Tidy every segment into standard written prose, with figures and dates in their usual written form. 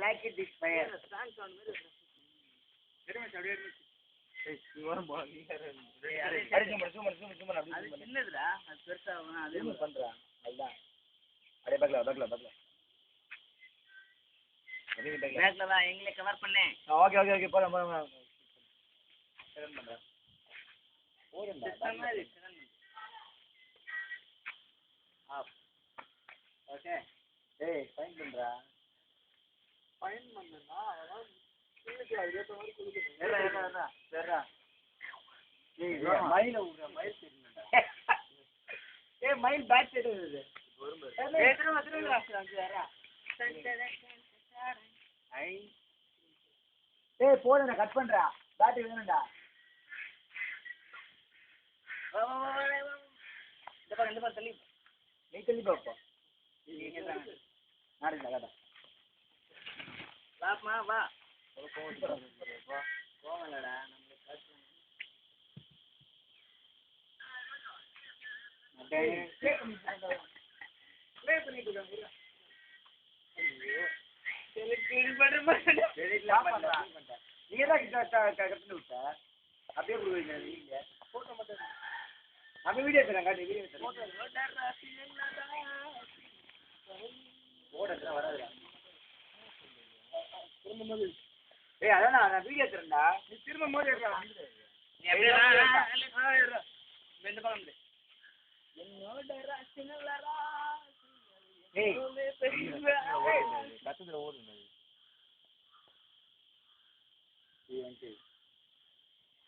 like it this fire. சின்னதுடா அது பெருசாகும் அதே மாதிரி பண்றா அதுதான் அப்படியே பேக்ல பேக்ல வா எங்களை கவர் பண்ணேன். ஓகே போலாம் செகண்ட் பண்றேன் மாதிரி ஓகே ஏய் ஃபைன் பண்றா ஃபைன் பண்ணா அதெல்லாம் இன்னைக்கு அதுக்கேற்ற மாதிரி கொடுக்கணும். சரிடா மயில் விடுற மயில் தெரியுமாடா ஏய் மயில் பேக் சைடு வருது ஏய் போடு நான் கட் பண்றா பேட்டரி வேணும்டா இந்த பாரு தள்ளி நீ தள்ளி பாப்பா நாடுடா காடா வாமா வா போங்கலடா நம்மளுக்கு காசு ப்ளே பண்ணிட்டு இருக்காங்க நீ தான் கட்டணு விட்ட அப்படியே கொடுவீங்க நீங்க போட்டோ மட்டும் நம்ம வீடியோ தரேன் காட்டு வீடியோ தரேன் போட வராதுடா திரும்ப ஏய் அதான் நான் வீடியோ தரேன்டா நீ திரும்ப மோதி நீ அப்படியே இந்த பக்கம் ஏய் கத்துதுல ஓடுங்க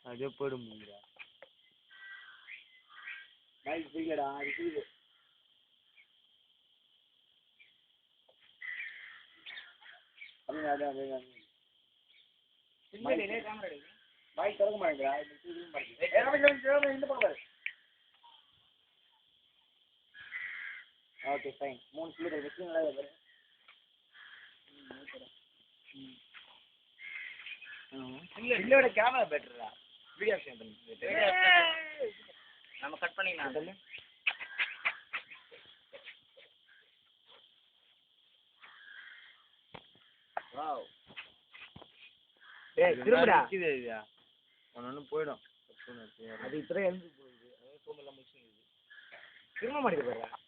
அதே போடுங்கடா மைக் பிடிக்கடா அது பிடிக்கு அதான் மைக் திறக்க மாட்டேங்கிறா இந்த பக்கம் பாரு ஓகே ஃபைன் 3 கிலோ வெச்சிங்களா பாரு இல்லோட கேமரா பெட்டரா வீடியோ ஆப்ஷன் பண்ணி நம்ம கட் பண்ணிக்கலாம் சொல்லு வாவ் ஏய் திரும்படா இதுயா ஒண்ணு போய்டும் அது இத்தனை எழுந்து போகுது அதே சோமெல்லாம் முடிச்சு திரும்ப மாட்டேங்குது பாரு